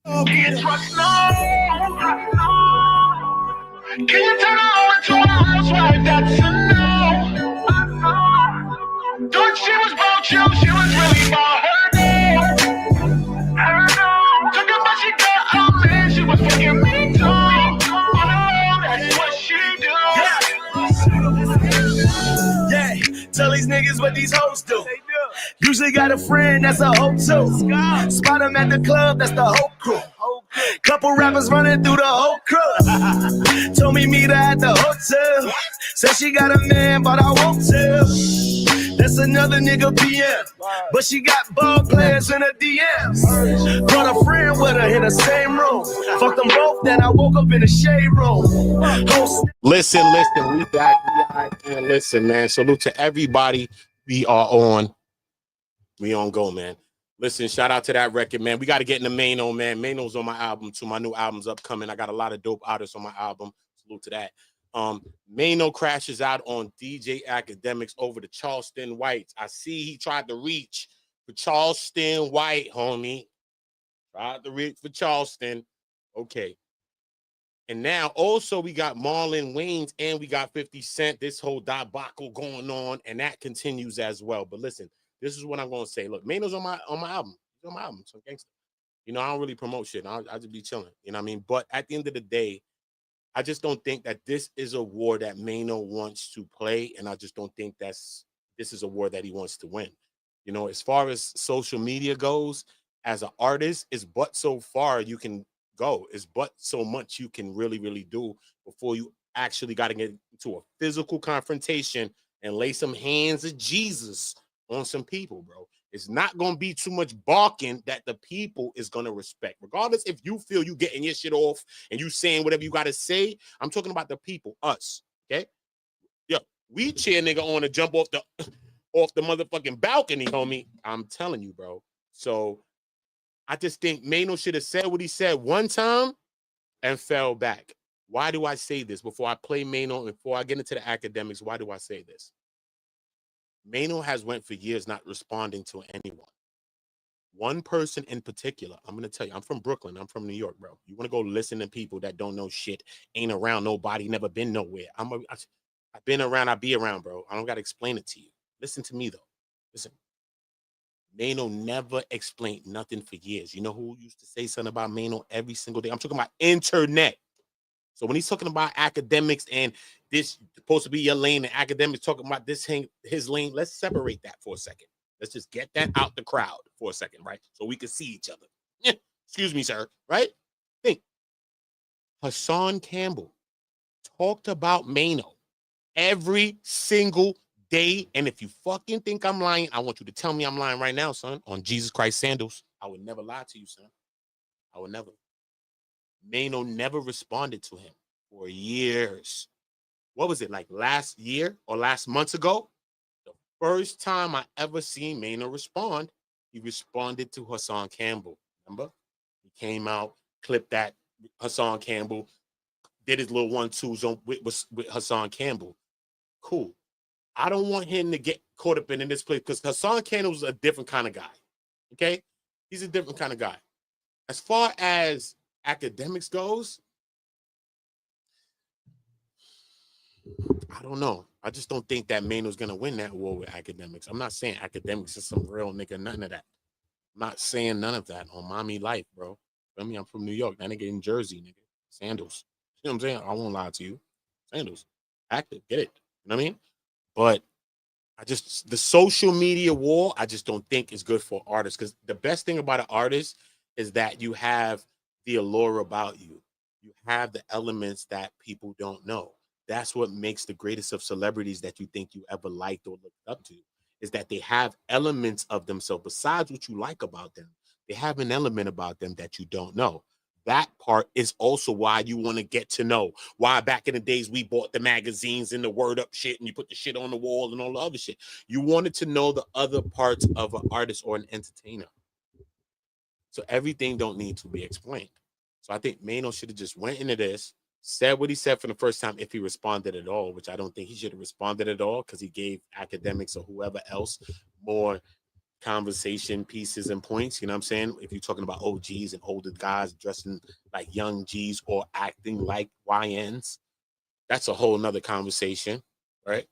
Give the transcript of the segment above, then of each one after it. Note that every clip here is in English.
Can't trust no. Can you turn her into a housewife? That's a no. Thought she was about you, she was really about her name. Took her, but she got a man, she was fucking me too. That's what she do. Yeah, tell these niggas what these hoes do. Usually got a friend that's a hoe too. Spot him at the club, that's the whole crew. Couple rappers running through the whole crew. Told me meet her at the hotel. Said she got a man, but I won't tell. That's another nigga PM. But she got ball players in her DMs. Brought a friend with her in the same room. Fucked them both, then I woke up in the shade room. Listen, we back. And listen, man. Salute to everybody. We on go, man. Listen, shout out to that record, man. We got to get into Maino, man. Maino's on my album too. My new album's upcoming. I got a lot of dope artists on my album. Salute to that. Maino crashes out on DJ Akademiks over the Charleston Whites. I see he tried to reach for Charleston White, homie. Tried to reach for Charleston. Okay. And now also we got Marlon Wayans and we got 50 Cent. This whole debacle going on, and that continues as well. But listen, this is what I'm gonna say. Look, Maino's on my album. He's on my album, so gangster. You know, I don't really promote shit. I just be chilling. You know what I mean? But at the end of the day, I just don't think that this is a war that Maino wants to play, and I just don't think this is a war that he wants to win. You know, as far as social media goes, as an artist, it's but so far you can go. It's but so much you can really, really do before you actually got to get into a physical confrontation and lay some hands of Jesus on some people, bro. It's not going to be too much barking that the people is going to respect. Regardless if you feel you getting your shit off and you saying whatever you got to say, I'm talking about the people, us, okay? Yeah, we cheer nigga on to jump off the motherfucking balcony, homie. I'm telling you, bro. So I just think Maino should have said what he said one time and fell back. Why do I say this? Before I play Maino and before I get into the Akademiks, why do I say this? Maino has went for years not responding to anyone. One person in particular, I'm going to tell you, I'm from Brooklyn. I'm from New York, bro. You want to go listen to people that don't know shit, ain't around nobody, never been nowhere. I've been around, I be around, bro. I don't got to explain it to you. Listen to me, though. Listen. Maino never explained nothing for years. You know who used to say something about Maino every single day? I'm talking about internet. So when he's talking about Akademiks and this supposed to be your lane and Akademiks talking about his lane, let's separate that for a second. Let's just get that out the crowd for a second, right? So we can see each other. Excuse me, sir, right? Think. Hassan Campbell talked about Maino every single day. And if you fucking think I'm lying, I want you to tell me I'm lying right now, son. On Jesus Christ sandals. I would never lie to you, son. I would never. Maino never responded to him for years. What was it, like last year or last months ago? The first time I ever seen Maino respond, he responded to Hassan Campbell. Remember? He came out, clipped that Hassan Campbell, did his little 1-2s with Hassan Campbell. Cool. I don't want him to get caught up in this place because Hassan Campbell's a different kind of guy. Okay? He's a different kind of guy. As far as Akademiks goes, I don't know. I just don't think that Maino's going to win that war with Akademiks. I'm not saying Akademiks is some real nigga, none of that. I'm not saying none of that on mommy life, bro. I mean, I'm from New York. That nigga in Jersey, nigga. Sandals. You know what I'm saying? I won't lie to you. Sandals. Active. Get it. You know what I mean? But the social media war, I just don't think is good for artists because the best thing about an artist is that you have the allure about you. You have the elements that people don't know. That's what makes the greatest of celebrities that you think you ever liked or looked up to, is that they have elements of themselves besides what you like about them. They have an element about them that you don't know. That part is also why you want to get to know why back in the days we bought the magazines and the word up shit and you put the shit on the wall and all the other shit. You wanted to know the other parts of an artist or an entertainer. So everything don't need to be explained. So I think Maino should have just went into this, said what he said for the first time if he responded at all, which I don't think he should have responded at all because he gave Akademiks or whoever else more conversation pieces and points. You know what I'm saying? If you're talking about OGs and older guys dressing like young G's or acting like YNs, that's a whole nother conversation, right?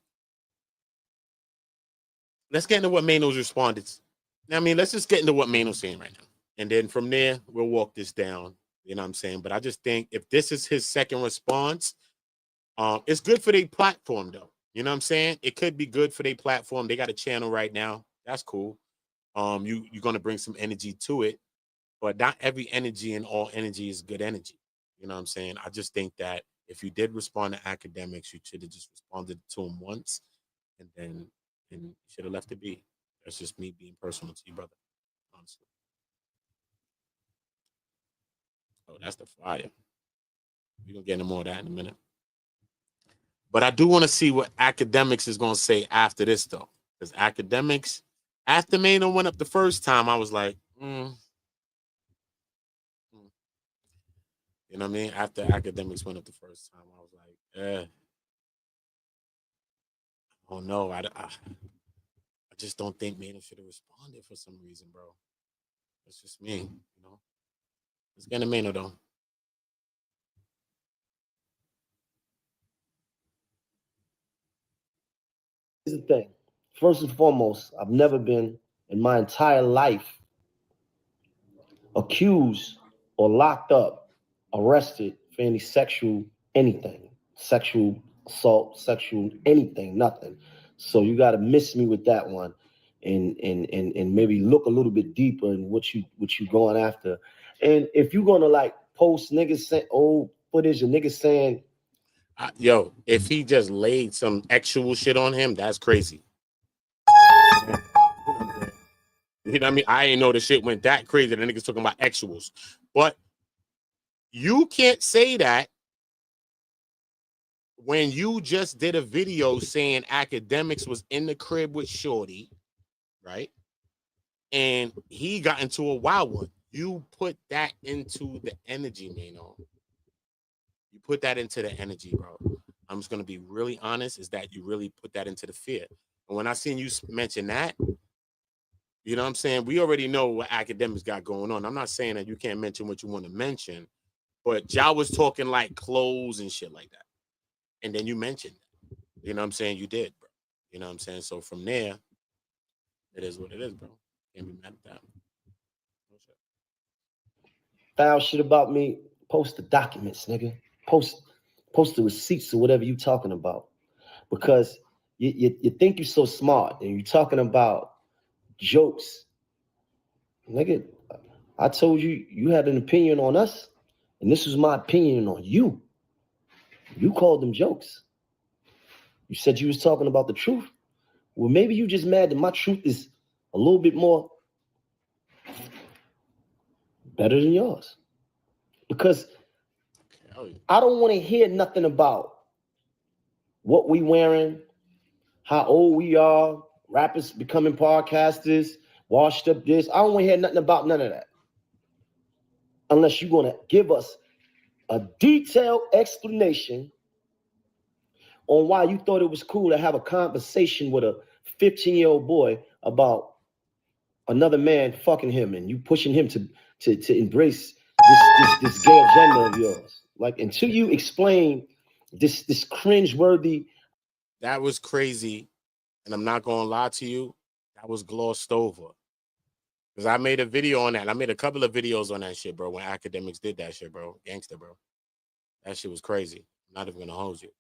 Let's get into what Maino's responded. I mean, let's just get into what Maino's saying right now. And then from there, we'll walk this down. You know what I'm saying? But I just think if this is his second response, it's good for their platform, though. You know what I'm saying? It could be good for their platform. They got a channel right now. That's cool. You're gonna bring some energy to it, but not every energy and all energy is good energy. You know what I'm saying? I just think that if you did respond to Akademiks, you should have just responded to him once, and then you should have left it be. That's just me being personal to you, brother. Honestly. Oh, that's the fire. We're gonna get into more of that in a minute. But I do want to see what Akademiks is gonna say after this, though, because Akademiks, after Maino went up the first time, I was like, You know what I mean? After Akademiks went up the first time, I was like, oh no, I just don't think Maino should have responded for some reason, bro. That's just me, you know. Let's get into Maino though. Here's the thing. First and foremost, I've never been in my entire life accused or locked up, arrested for any sexual anything, sexual assault, sexual anything, nothing. So you got to miss me with that one, and maybe look a little bit deeper in what you going after. And if you're gonna like post niggas saying old footage of niggas saying, yo, if he just laid some actual shit on him, that's crazy. You know what I mean? I ain't know the shit went that crazy. The niggas talking about actuals. But you can't say that when you just did a video saying Akademiks was in the crib with Shorty, right? And he got into a wild one. You put that into the energy, Maino. You put that into the energy, bro. I'm just going to be really honest, is that you really put that into the fear. And when I seen you mention that, you know what I'm saying? We already know what Akademiks got going on. I'm not saying that you can't mention what you want to mention, but y'all was talking like clothes and shit like that. And then you mentioned that. You know what I'm saying? You did, bro. You know what I'm saying? So from there, it is what it is, bro. Can't be mad at that. foul shit about me, post the documents, nigga. Post the receipts or whatever you talking about. Because you think you're so smart and you're talking about jokes. Nigga, I told you you had an opinion on us, and this was my opinion on you. You called them jokes. You said you was talking about the truth. Well, maybe you just mad that my truth is a little bit more better than yours. Because I don't want to hear nothing about what we wearing, how old we are, rappers becoming podcasters, washed up this. I don't want to hear nothing about none of that. Unless you're going to give us a detailed explanation on why you thought it was cool to have a conversation with a 15-year-old boy about another man fucking him and you pushing him to embrace this gay agenda of yours. Like, until you explain this cringeworthy. That was crazy. And I'm not going to lie to you. That was glossed over. Because I made a video on that. I made a couple of videos on that shit, bro, when Akademiks did that shit, bro. Gangster, bro. That shit was crazy. I'm not even going to hold you.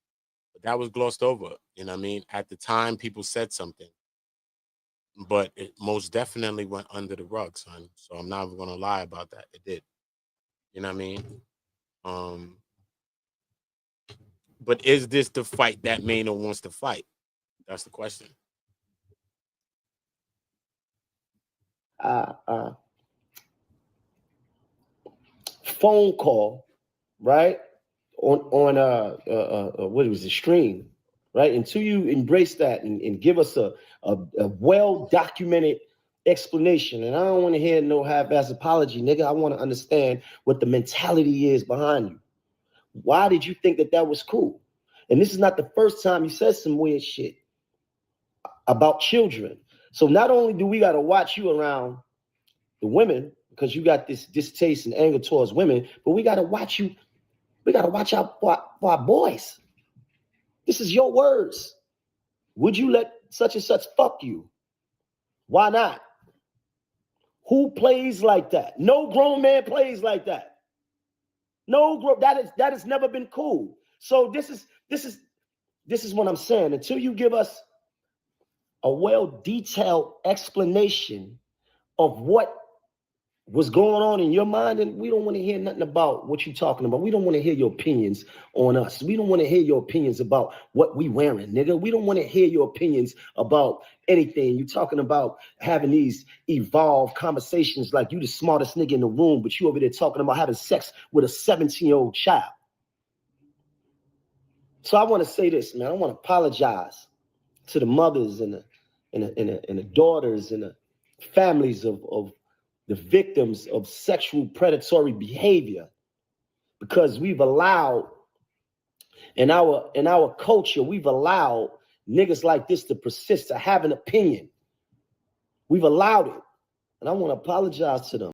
But that was glossed over. You know what I mean? At the time, people said something. But it most definitely went under the rug, son. So I'm not even going to lie about that. It did. You know what I mean? But is this the fight that Maino wants to fight? That's the question. Phone call, right? On what was the stream, right? Until you embrace that and give us a well-documented explanation. And I don't want to hear no half-ass apology, nigga. I want to understand what the mentality is behind you. Why did you think that was cool? And this is not the first time you said some weird shit about children. So not only do we got to watch you around the women because you got this distaste and anger towards women, but we got to watch you. We got to watch out for our boys. This is your words. Would you let such and such fuck you? Why not? Who plays like that? No grown man plays like that. That has never been cool. So this is what I'm saying. Until you give us a well-detailed explanation of what was going on in your mind, and we don't want to hear nothing about what you're talking about. We don't want to hear your opinions on us. We don't want to hear your opinions about what we wearing, nigga. We don't want to hear your opinions about anything. You're talking about having these evolved conversations like you the smartest nigga in the room, but you over there talking about having sex with a 17-year-old child. So I want to say this, man. I want to apologize to the mothers and the daughters and the families of the victims of sexual predatory behavior, because we've allowed in our culture, we've allowed niggas like this to persist, to have an opinion. We've allowed it. And I want to apologize to them.